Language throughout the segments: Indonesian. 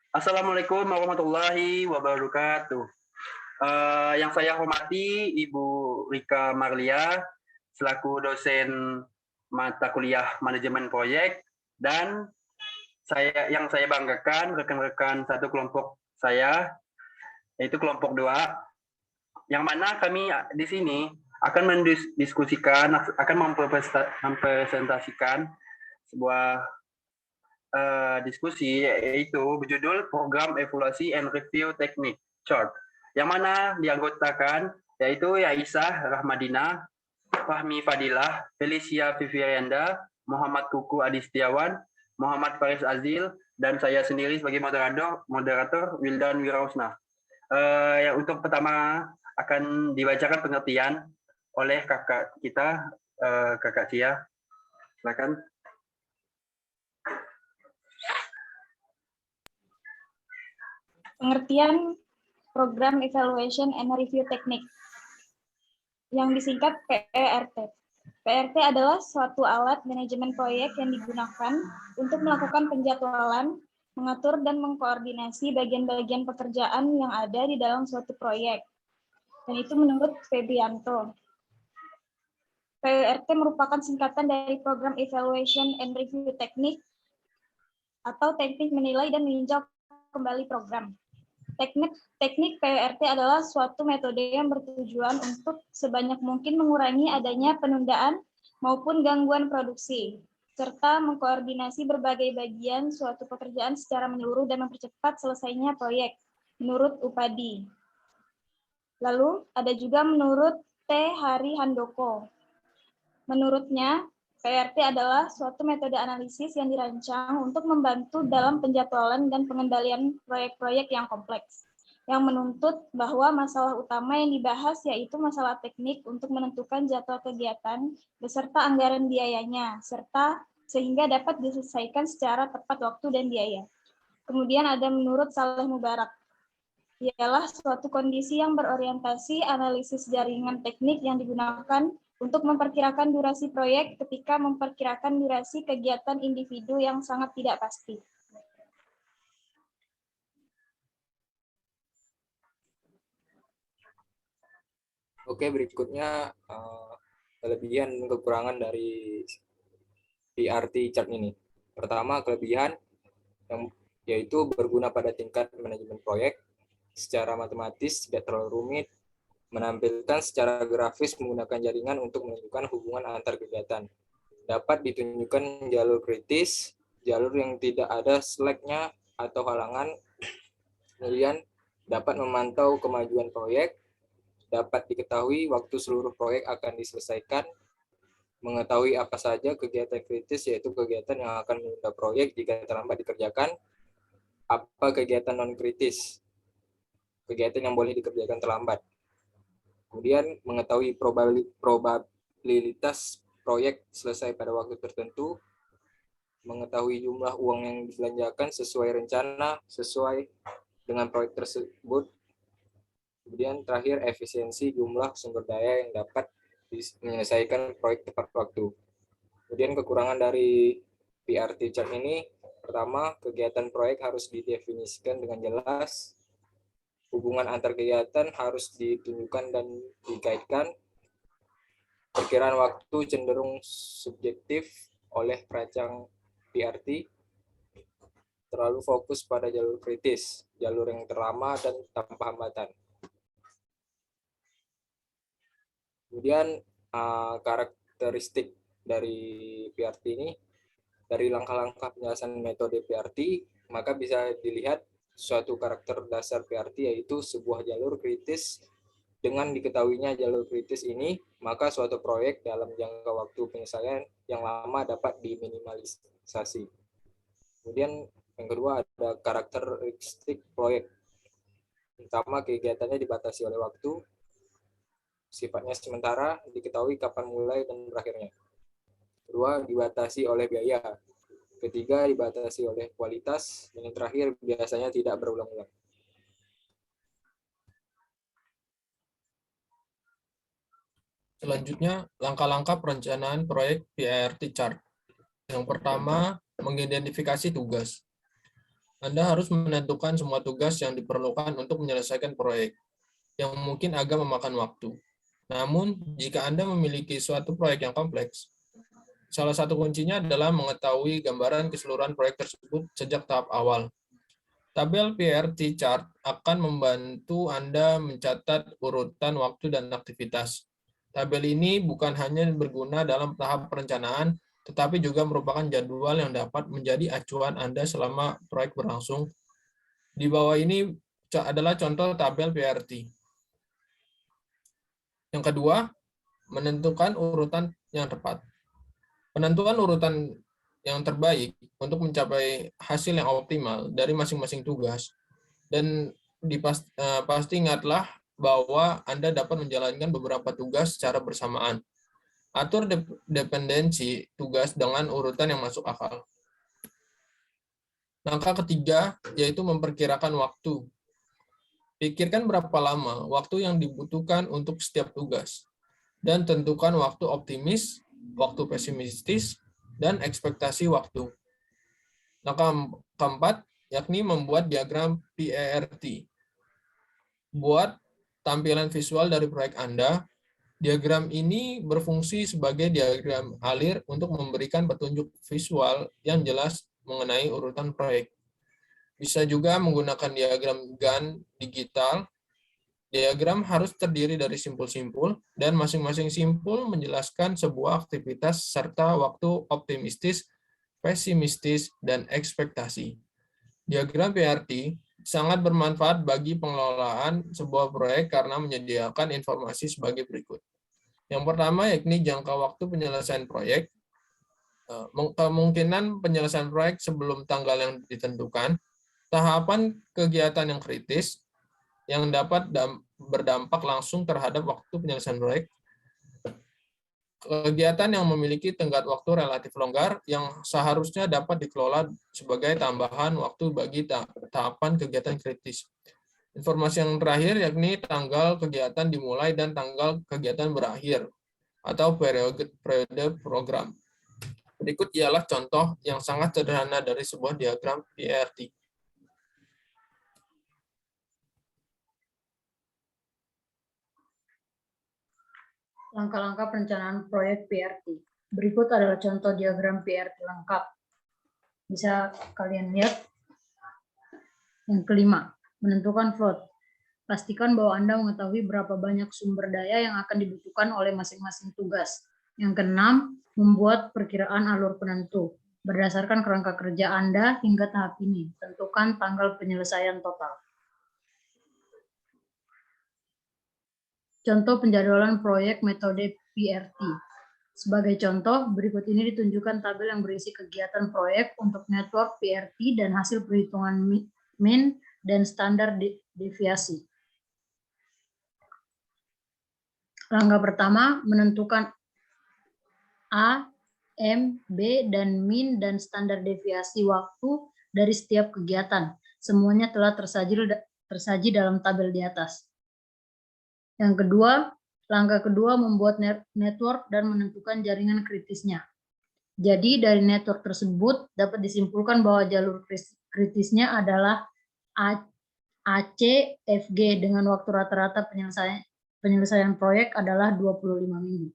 Assalamualaikum warahmatullahi wabarakatuh. Yang saya hormati Ibu Rika Marlia selaku dosen mata kuliah manajemen proyek, dan saya banggakan rekan-rekan satu kelompok saya, yaitu kelompok 2, yang mana kami di sini akan mendiskusikan, akan mempresentasikan sebuah diskusi, yaitu berjudul Program Evaluasi and Review Teknik CHORT, yang mana dianggotakan yaitu Yaisah Rahmadina, Fahmi Fadilah, Felicia Vivianda, Muhammad Kuku Adistiawan, Muhammad Faris Azil, dan saya sendiri sebagai moderator Wildan Wirausna. Yang untuk pertama akan dibacakan pengertian oleh kakak kita, kakak Cia. Silakan. Pengertian Program Evaluation and Review Teknik, yang disingkat PERT. PERT adalah suatu alat manajemen proyek yang digunakan untuk melakukan penjadwalan, mengatur dan mengkoordinasi bagian-bagian pekerjaan yang ada di dalam suatu proyek. Dan itu menurut Febrianto. PERT merupakan singkatan dari Program Evaluation and Review Teknik atau teknik menilai dan meninjau kembali program. Teknik PERT adalah suatu metode yang bertujuan untuk sebanyak mungkin mengurangi adanya penundaan maupun gangguan produksi, serta mengkoordinasi berbagai bagian suatu pekerjaan secara menyeluruh dan mempercepat selesainya proyek, menurut Upadi. Lalu, ada juga menurut T. Hari Handoko. Menurutnya, PERT adalah suatu metode analisis yang dirancang untuk membantu dalam penjadwalan dan pengendalian proyek-proyek yang kompleks, yang menuntut bahwa masalah utama yang dibahas yaitu masalah teknik untuk menentukan jadwal kegiatan beserta anggaran biayanya, serta sehingga dapat diselesaikan secara tepat waktu dan biaya. Kemudian ada menurut Saleh Mubarak, ialah suatu kondisi yang berorientasi analisis jaringan teknik yang digunakan untuk memperkirakan durasi proyek ketika memperkirakan durasi kegiatan individu yang sangat tidak pasti. Oke, berikutnya kelebihan dan kekurangan dari PERT chart ini. Pertama, kelebihan yaitu berguna pada tingkat manajemen proyek, secara matematis tidak terlalu rumit, menampilkan secara grafis menggunakan jaringan untuk menunjukkan hubungan antar kegiatan. Dapat ditunjukkan jalur kritis, jalur yang tidak ada slack-nya atau halangan. Kemudian dapat memantau kemajuan proyek, dapat diketahui waktu seluruh proyek akan diselesaikan, mengetahui apa saja kegiatan kritis, yaitu kegiatan yang akan menunda proyek jika terlambat dikerjakan, apa kegiatan non-kritis, kegiatan yang boleh dikerjakan terlambat. Kemudian mengetahui probabilitas proyek selesai pada waktu tertentu, mengetahui jumlah uang yang dibelanjakan sesuai rencana, sesuai dengan proyek tersebut. Kemudian terakhir, efisiensi jumlah sumber daya yang dapat menyelesaikan proyek tepat waktu. Kemudian kekurangan dari PERT chart ini, pertama, kegiatan proyek harus didefinisikan dengan jelas, hubungan antar kegiatan harus ditunjukkan dan dikaitkan, perkiraan waktu cenderung subjektif oleh perancang PERT, terlalu fokus pada jalur kritis, jalur yang terlama dan tanpa hambatan. Kemudian karakteristik dari PERT ini, dari langkah-langkah penjelasan metode PERT, maka bisa dilihat suatu karakter dasar PERT yaitu sebuah jalur kritis. Dengan diketahuinya jalur kritis ini, maka suatu proyek dalam jangka waktu penyelesaian yang lama dapat diminimalisasi. Kemudian yang kedua ada karakteristik proyek. Pertama, kegiatannya dibatasi oleh waktu, sifatnya sementara, diketahui kapan mulai dan berakhirnya. Kedua, dibatasi oleh biaya. Ketiga, dibatasi oleh kualitas. Dan yang terakhir, biasanya tidak berulang-ulang. Selanjutnya, langkah-langkah perencanaan proyek PERT chart. Yang pertama, mengidentifikasi tugas. Anda harus menentukan semua tugas yang diperlukan untuk menyelesaikan proyek, yang mungkin agak memakan waktu. Namun, jika Anda memiliki suatu proyek yang kompleks, salah satu kuncinya adalah mengetahui gambaran keseluruhan proyek tersebut sejak tahap awal. Tabel PRT chart akan membantu Anda mencatat urutan waktu dan aktivitas. Tabel ini bukan hanya berguna dalam tahap perencanaan, tetapi juga merupakan jadwal yang dapat menjadi acuan Anda selama proyek berlangsung. Di bawah ini adalah contoh tabel PRT. Yang kedua, menentukan urutan yang tepat. Penentuan urutan yang terbaik untuk mencapai hasil yang optimal dari masing-masing tugas. Dan pasti ingatlah bahwa Anda dapat menjalankan beberapa tugas secara bersamaan. Atur dependensi tugas dengan urutan yang masuk akal. Langkah ketiga yaitu memperkirakan waktu. Pikirkan berapa lama waktu yang dibutuhkan untuk setiap tugas. Dan tentukan waktu optimis, waktu pesimistis, dan ekspektasi waktu. Langkah keempat, yakni membuat diagram PERT. Buat tampilan visual dari proyek Anda. Diagram ini berfungsi sebagai diagram alir untuk memberikan petunjuk visual yang jelas mengenai urutan proyek. Bisa juga menggunakan diagram Gantt digital. Diagram harus terdiri dari simpul-simpul, dan masing-masing simpul menjelaskan sebuah aktivitas serta waktu optimistis, pesimistis, dan ekspektasi. Diagram PRT sangat bermanfaat bagi pengelolaan sebuah proyek karena menyediakan informasi sebagai berikut. Yang pertama yakni jangka waktu penyelesaian proyek, kemungkinan penyelesaian proyek sebelum tanggal yang ditentukan, tahapan kegiatan yang kritis, yang dapat berdampak langsung terhadap waktu penyelesaian proyek, kegiatan yang memiliki tenggat waktu relatif longgar yang seharusnya dapat dikelola sebagai tambahan waktu bagi tahapan kegiatan kritis. Informasi yang terakhir yakni tanggal kegiatan dimulai dan tanggal kegiatan berakhir atau periode program. Berikut ialah contoh yang sangat sederhana dari sebuah diagram PERT. Langkah-langkah perencanaan proyek PRT. Berikut adalah contoh diagram PRT lengkap. Bisa kalian lihat. Yang kelima, menentukan float. Pastikan bahwa Anda mengetahui berapa banyak sumber daya yang akan dibutuhkan oleh masing-masing tugas. Yang keenam, membuat perkiraan alur penentu. Berdasarkan kerangka kerja Anda hingga tahap ini, tentukan tanggal penyelesaian total. Contoh penjadwalan proyek metode PRT. Sebagai contoh, berikut ini ditunjukkan tabel yang berisi kegiatan proyek untuk network PRT dan hasil perhitungan mean dan standar deviasi. Langkah pertama, menentukan A, M, B, dan mean dan standar deviasi waktu dari setiap kegiatan. Semuanya telah tersaji dalam tabel di atas. Yang kedua, langkah kedua membuat network dan menentukan jaringan kritisnya. Jadi dari network tersebut dapat disimpulkan bahwa jalur kritisnya adalah AC, FG dengan waktu rata-rata penyelesaian proyek adalah 25 minggu.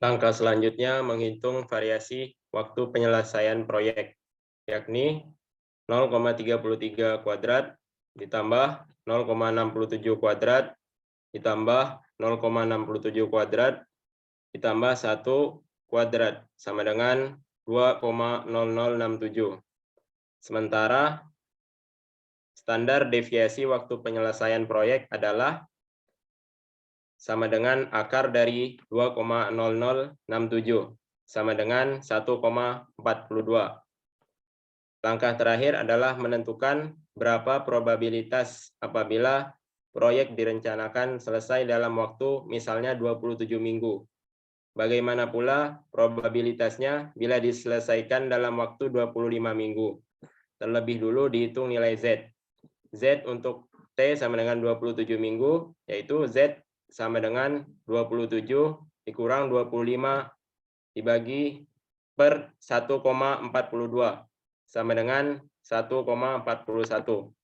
Langkah selanjutnya menghitung variasi waktu penyelesaian proyek, yakni 0,33 kuadrat ditambah 0,67 kuadrat ditambah 0,67 kuadrat ditambah 1 kuadrat sama dengan 2,0067. Sementara standar deviasi waktu penyelesaian proyek adalah sama dengan akar dari 2,0067 sama dengan 1,42. Langkah terakhir adalah menentukan berapa probabilitas apabila proyek direncanakan selesai dalam waktu misalnya 27 minggu. Bagaimana pula probabilitasnya bila diselesaikan dalam waktu 25 minggu. Terlebih dulu dihitung nilai Z. Z untuk T sama dengan 27 minggu, yaitu Z sama dengan 27 dikurang 25 dibagi per 1,42 sama dengan 1,41.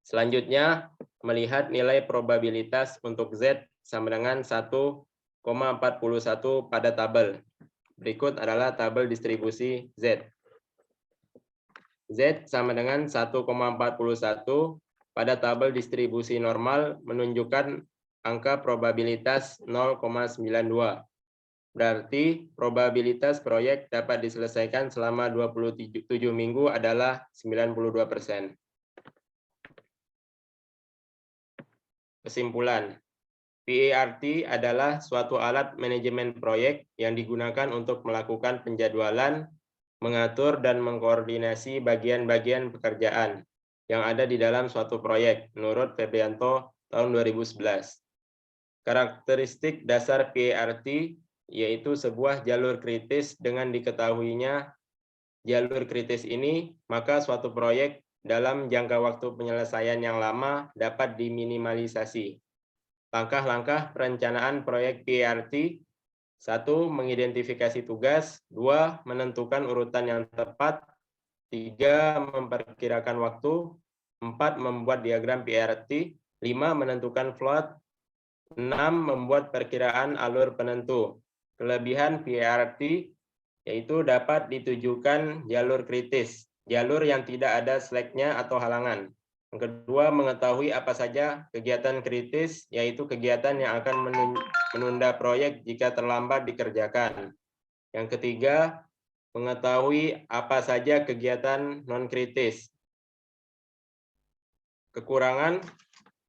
Selanjutnya, melihat nilai probabilitas untuk Z sama dengan 1,41 pada tabel. Berikut adalah tabel distribusi Z. Z sama dengan 1,41 pada tabel distribusi normal menunjukkan angka probabilitas 0,92. Berarti probabilitas proyek dapat diselesaikan selama 27 minggu adalah 92%. Kesimpulan, PERT adalah suatu alat manajemen proyek yang digunakan untuk melakukan penjadwalan, mengatur dan mengkoordinasi bagian-bagian pekerjaan yang ada di dalam suatu proyek menurut Febrianto tahun 2011. Karakteristik dasar PERT yaitu sebuah jalur kritis. Dengan diketahuinya jalur kritis ini, maka suatu proyek dalam jangka waktu penyelesaian yang lama dapat diminimalisasi. Langkah-langkah perencanaan proyek PERT: 1. Mengidentifikasi tugas. 2. Menentukan urutan yang tepat. 3. Memperkirakan waktu. 4. Membuat diagram PERT. 5. Menentukan float. 6. Membuat perkiraan alur penentu. Kelebihan PERT yaitu dapat ditujukan jalur kritis, jalur yang tidak ada slack-nya atau halangan. Yang kedua, mengetahui apa saja kegiatan kritis, yaitu kegiatan yang akan menunda proyek jika terlambat dikerjakan. Yang ketiga, mengetahui apa saja kegiatan non-kritis. Kekurangan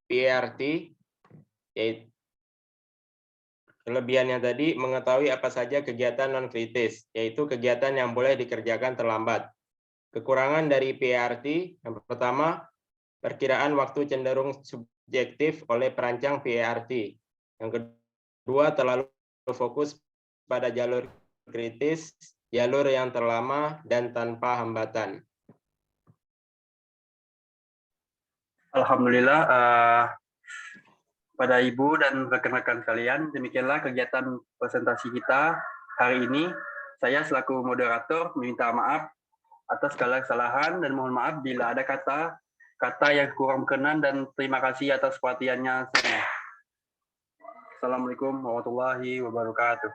PERT, yaitu kelebihannya tadi, mengetahui apa saja kegiatan non-kritis, yaitu kegiatan yang boleh dikerjakan terlambat. Kekurangan dari PERT, yang pertama, perkiraan waktu cenderung subjektif oleh perancang PERT. Yang kedua, terlalu fokus pada jalur kritis, jalur yang terlama, dan tanpa hambatan. Alhamdulillah, pada Ibu dan rekan-rekan sekalian, demikianlah kegiatan presentasi kita hari ini. Saya selaku moderator meminta maaf atas segala kesalahan dan mohon maaf bila ada kata yang kurang berkenan, dan terima kasih atas perhatiannya semua. Assalamualaikum warahmatullahi wabarakatuh.